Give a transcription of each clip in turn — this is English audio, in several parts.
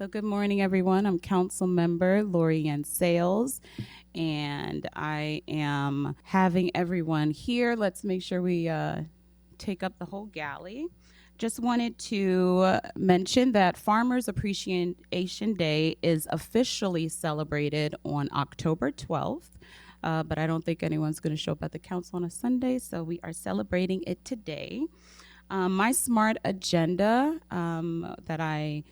So good morning, everyone. I'm Councilmember Lorianne Sayles, and I am having everyone here. Let's make sure we take up the whole galley. Just wanted to mention that Farmers Appreciation Day is officially celebrated on October 12th. But I don't think anyone's going to show up at the council on a Sunday, so we are celebrating it today. My SMART agenda that I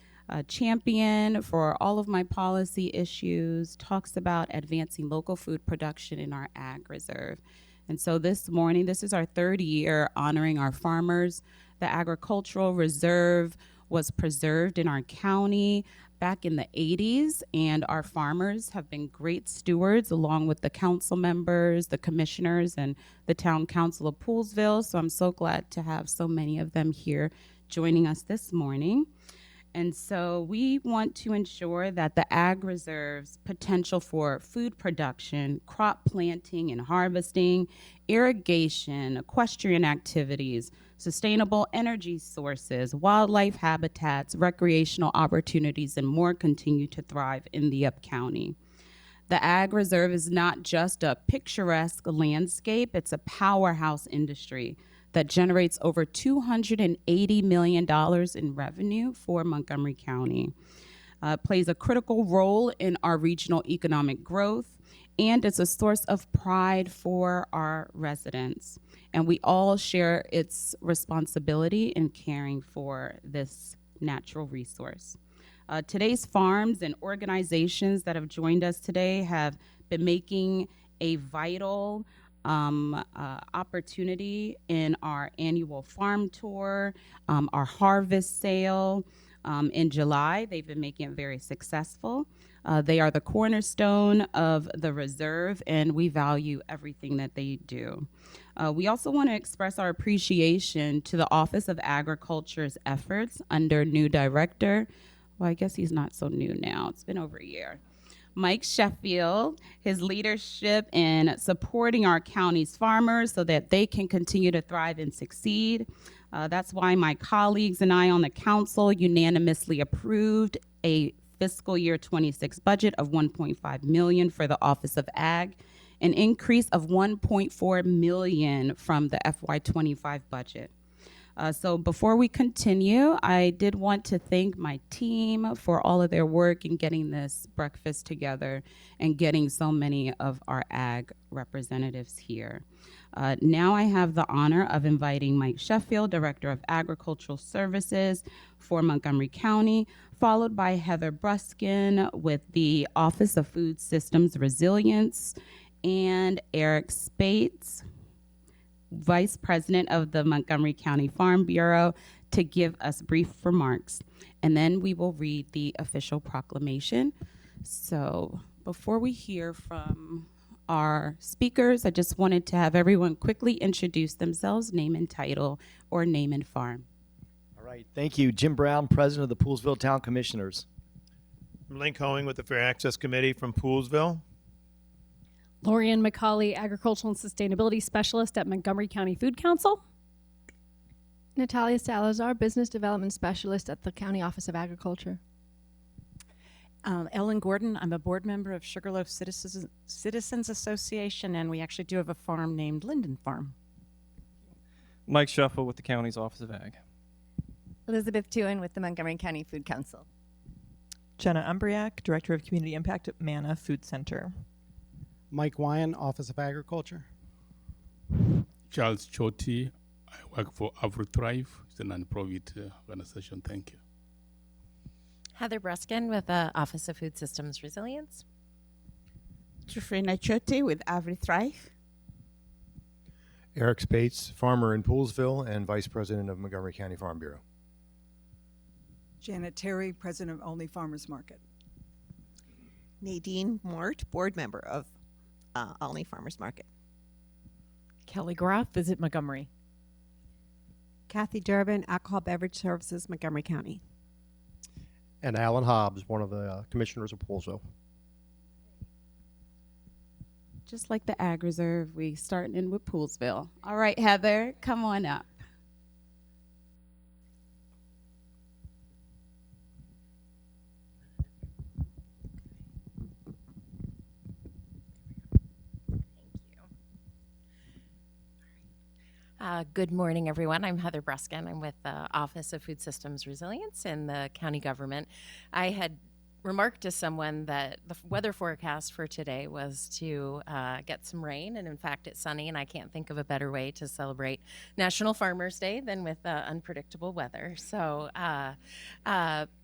champion for all of my policy issues talks about advancing local food production in our ag reserve. And so this morning, this is our third year honoring our farmers. The agricultural reserve was preserved in our county back in the 80s, and our farmers have been great stewards along with the council members, the commissioners, and the town council of Poolesville. So I'm so glad to have so many of them here joining us this morning. And so we want to ensure that the ag reserve's potential for food production, crop planting and harvesting, irrigation, equestrian activities, sustainable energy sources, wildlife habitats, recreational opportunities, and more continue to thrive in the Up-County. The ag reserve is not just a picturesque landscape, it's a powerhouse industry that generates over $280 million in revenue for Montgomery County. Plays a critical role in our regional economic growth, and it's a source of pride for our residents. And we all share its responsibility in caring for this natural resource. Today's farms and organizations that have joined us today have been making a vital opportunity in our annual farm tour, our harvest sale in July. They've been making it very successful. They are the cornerstone of the reserve, and we value everything that they do. We also want to express our appreciation to the Office of Agriculture's efforts under new director. Well, I guess he's not so new now. It's been over a year. Mike Sheffield, his leadership in supporting our county's farmers so that they can continue to thrive and succeed. That's why my colleagues and I on the council unanimously approved a fiscal year 26 budget of $1.5 million for the Office of Ag, an increase of $1.4 million from the FY25 budget. So before we continue, I did want to thank my team for all of their work in getting this breakfast together and getting so many of our ag representatives here. Now I have the honor of inviting Mike Sheffield, Director of Agricultural Services for Montgomery County, followed by Heather Bruskin with the Office of Food Systems Resilience, and Eric Spates, Vice President of the Montgomery County Farm Bureau, to give us brief remarks. And then we will read the official proclamation. So before we hear from our speakers, I just wanted to have everyone quickly introduce themselves, name and title, or name and farm. All right, thank you. Jim Brown, President of the Poolesville Town Commissioners. I'm Link Hoeing with the Fair Access Committee from Poolesville. Lorianne McCauley, Agricultural and Sustainability Specialist at Montgomery County Food Council. Natalia Salazar, Business Development Specialist at the County Office of Agriculture. Ellen Gordon, I'm a board member of Sugarloaf Citizens Association, and we actually do have a farm named Linden Farm. Mike Shuffle with the county's Office of Ag. Elizabeth Tuen with the Montgomery County Food Council. Jenna Umbriak, Director of Community Impact at Manna Food Center. Mike Wyan, Office of Agriculture. Charles Choti, I work for AgriThrive. It's a non-profit organization. Thank you. Heather Bruskin with the Office of Food Systems Resilience. Trifrina Choti with AgriThrive. Eric Spates, farmer in Poolesville and Vice President of Montgomery County Farm Bureau. Janet Terry, President of Only Farmers Market. Nadine Mort, Board Member of Olney Farmers Market. Kelly Groff, Visit Montgomery. Kathy Durbin, Alcohol Beverage Services, Montgomery County. And Alan Hobbs, one of the commissioners of Poolesville. Just like the Ag Reserve, we starting in with Poolesville. All right, Heather, come on up. Good morning, everyone. I'm Heather Breskin. I'm with the Office of Food Systems Resilience in the county government. I had remarked to someone that the weather forecast for today was to get some rain, and in fact, it's sunny, and I can't think of a better way to celebrate National Farmers Day than with unpredictable weather. So,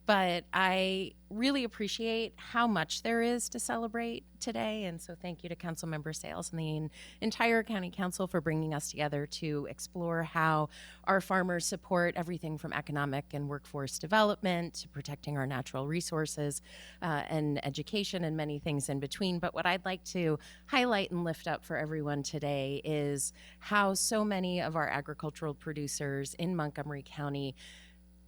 but I really appreciate how much there is to celebrate today, and so thank you to Councilmember Sayles and the entire County Council for bringing us together to explore how our farmers support everything from economic and workforce development to protecting our natural resources and education and many things in between. But what I'd like to highlight and lift up for everyone today is how so many of our agricultural producers in Montgomery County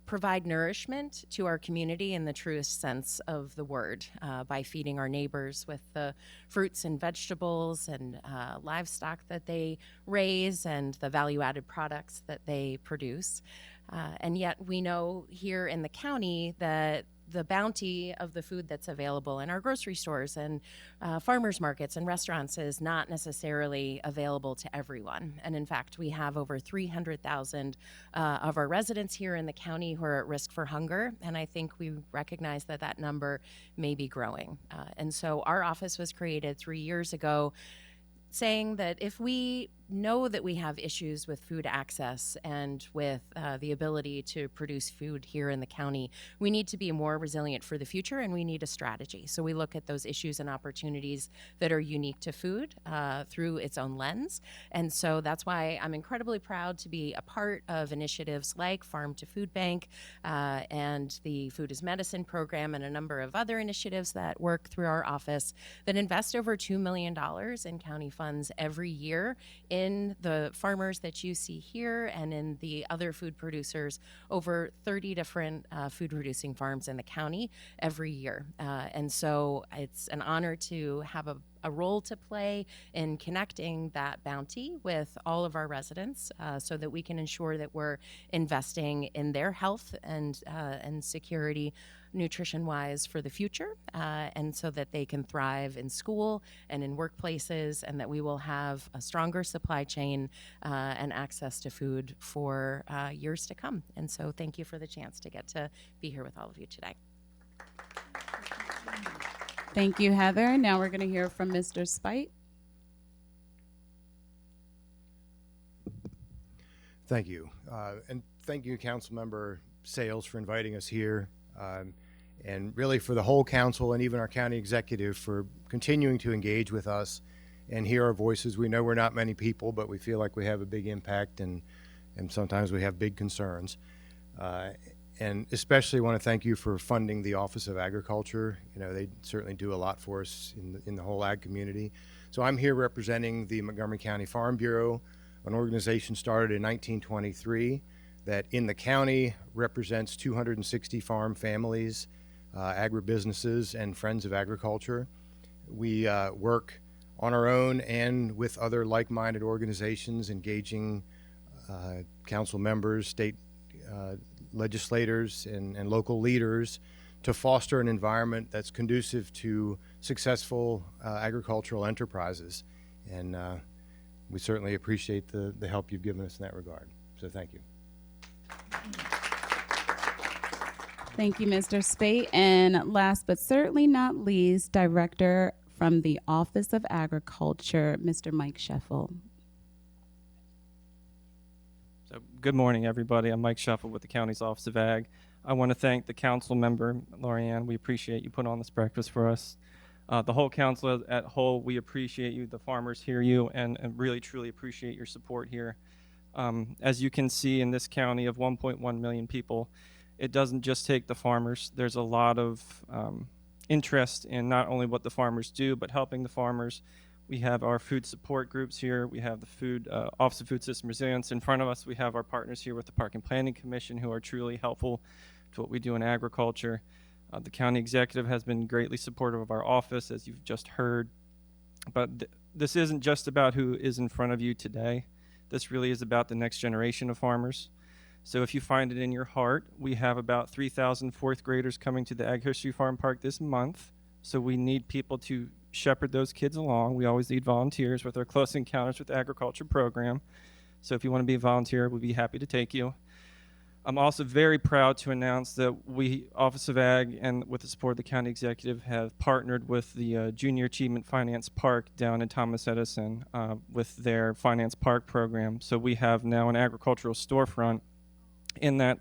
provide nourishment to our community in the truest sense of the word by feeding our neighbors with the fruits and vegetables and livestock that they raise and the value-added products that they produce. And yet we know here in the county that the bounty of the food that's available in our grocery stores and farmers markets and restaurants is not necessarily available to everyone. And in fact, we have over 300,000 of our residents here in the county who are at risk for hunger. And I think we recognize that that number may be growing. And so our office was created 3 years ago, saying that if we know that we have issues with food access and with the ability to produce food here in the county, we need to be more resilient for the future, and we need a strategy. So we look at those issues and opportunities that are unique to food through its own lens. And so that's why I'm incredibly proud to be a part of initiatives like Farm to Food Bank and the Food is Medicine program and a number of other initiatives that work through our office that invest over $2 million in county funds every year in the farmers that you see here and in the other food producers, over 30 different food producing farms in the county every year. And so it's an honor to have a role to play in connecting that bounty with all of our residents so that we can ensure that we're investing in their health and security nutrition-wise for the future, and so that they can thrive in school and in workplaces, and that we will have a stronger supply chain and access to food for years to come. And so thank you for the chance to get to be here with all of you today. Thank you, Heather. Now we're going to hear from Mr. Spite. Thank you. And thank you, Councilmember Sayles, for inviting us here. And really for the whole council and even our county executive for continuing to engage with us and hear our voices. We know we're not many people, but we feel like we have a big impact, and sometimes we have big concerns. And especially want to thank you for funding the Office of Agriculture. You know, they certainly do a lot for us in the whole ag community. So I'm here representing the Montgomery County Farm Bureau, an organization started in 1923 that in the county represents 260 farm families, agribusinesses, and friends of agriculture. We work on our own and with other like-minded organizations, engaging council members, state legislators, and local leaders to foster an environment that's conducive to successful agricultural enterprises. And we certainly appreciate the help you've given us in that regard. So thank you. Thank you, Mr. Spate. And last but certainly not least, Director from the Office of Agriculture, Mr. Mike Scheffel. So good morning, everybody. I'm Mike Scheffel with the county's Office of Ag. I want to thank the council member, Lorianne. We appreciate you putting on this breakfast for us. The whole council at whole, we appreciate you. The farmers hear you and really, truly appreciate your support here. As you can see in this county of 1.1 million people, it doesn't just take the farmers. There's a lot of interest in not only what the farmers do, but helping the farmers. We have our food support groups here. We have the Office of Food System Resilience in front of us. We have our partners here with the Park and Planning Commission who are truly helpful to what we do in agriculture. The county executive has been greatly supportive of our office, as you've just heard. But this isn't just about who is in front of you today. This really is about the next generation of farmers. So if you find it in your heart, we have about 3,000 fourth graders coming to the Ag History Farm Park this month. So we need people to shepherd those kids along. We always need volunteers with our Close Encounters with Agriculture program. So if you want to be a volunteer, we'd be happy to take you. I'm also very proud to announce that we, Office of Ag, and with the support of the county executive, have partnered with the Junior Achievement Finance Park down in Thomas Edison with their Finance Park program. So we have now an agricultural storefront in that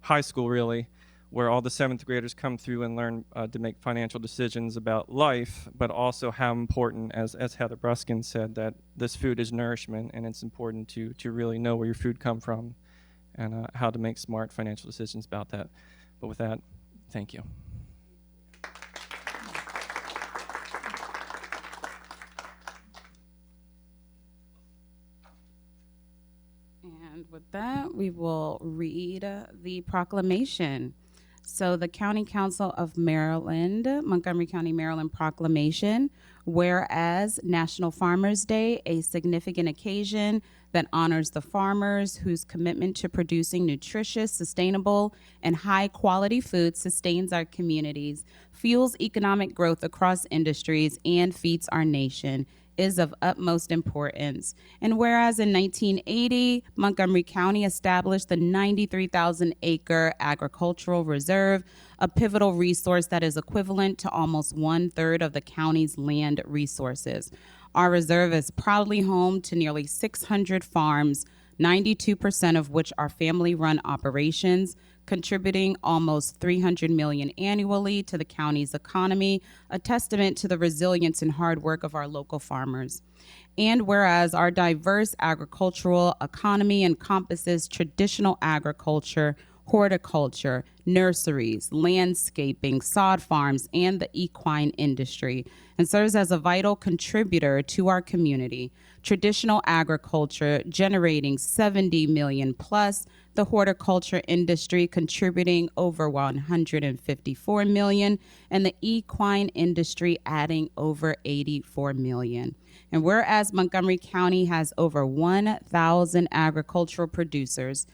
high school, really, where all the 7th graders come through and learn to make financial decisions about life, but also how important, as Heather Bruskin said, that this food is nourishment, and it's important to really know where your food come from and how to make smart financial decisions about that. But with that, thank you. And with that, we will read the proclamation. So the County Council of Maryland, Montgomery County, Maryland proclamation, whereas National Farmers Day, a significant occasion that honors the farmers whose commitment to producing nutritious, sustainable, and high-quality food sustains our communities, fuels economic growth across industries, and feeds our nation, is of utmost importance. And whereas in 1980, Montgomery County established the 93,000-acre agricultural reserve, a pivotal resource that is equivalent to almost 1/3 of the county's land resources. Our reserve is proudly home to nearly 600 farms, 92% of which are family-run operations, contributing almost $300 million annually to the county's economy, a testament to the resilience and hard work of our local farmers. And whereas our diverse agricultural economy encompasses traditional agriculture, horticulture, nurseries, landscaping, sod farms, and the equine industry, and serves as a vital contributor to our community. Traditional agriculture generating 70 million plus, the horticulture industry contributing over 154 million, and the equine industry adding over 84 million. And whereas Montgomery County has over 1,000 agricultural producers,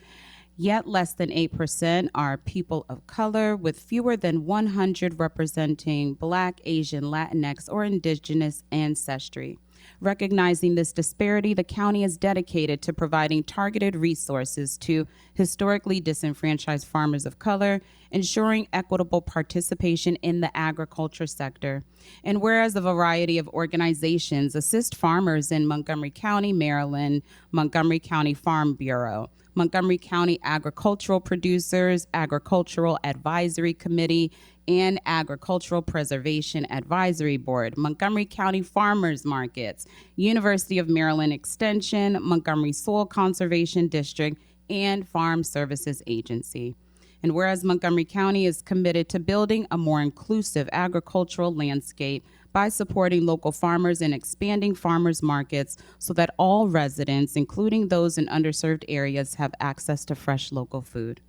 yet less than 8% are people of color, with fewer than 100 representing Black, Asian, Latinx, or indigenous ancestry. Recognizing this disparity, the county is dedicated to providing targeted resources to historically disenfranchised farmers of color, ensuring equitable participation in the agriculture sector. And whereas a variety of organizations assist farmers in Montgomery County, Maryland, Montgomery County Farm Bureau, Montgomery County Agricultural Producers Agricultural Advisory Committee, and Agricultural Preservation Advisory Board, Montgomery County Farmers Markets, University of Maryland Extension, Montgomery Soil Conservation District, and Farm Services Agency. And whereas Montgomery County is committed to building a more inclusive agricultural landscape by supporting local farmers and expanding farmers markets so that all residents, including those in underserved areas, have access to fresh local food.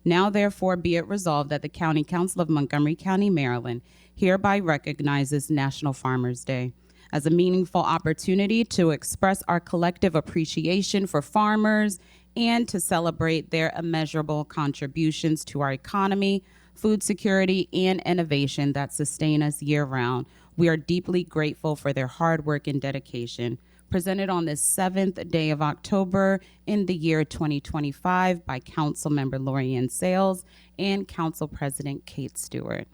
Now, therefore, be it resolved that the County Council of Montgomery County, Maryland, hereby recognizes National Farmers Day as a meaningful opportunity to express our collective appreciation for farmers and to celebrate their immeasurable contributions to our economy, food security, and innovation that sustain us year-round. We are deeply grateful for their hard work and dedication. Presented on this 7th day of October in the year 2025 by Councilmember Lorianne Sayles and Council President Kate Stewart.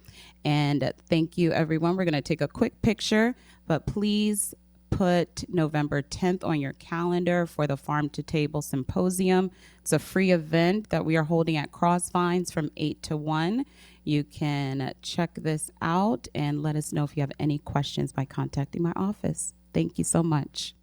And thank you, everyone. We're going to take a quick picture, but please put November 10th on your calendar for the Farm to Table Symposium. It's a free event that we are holding at Crossvines from 8 to 1. You can check this out and let us know if you have any questions by contacting my office. Thank you so much.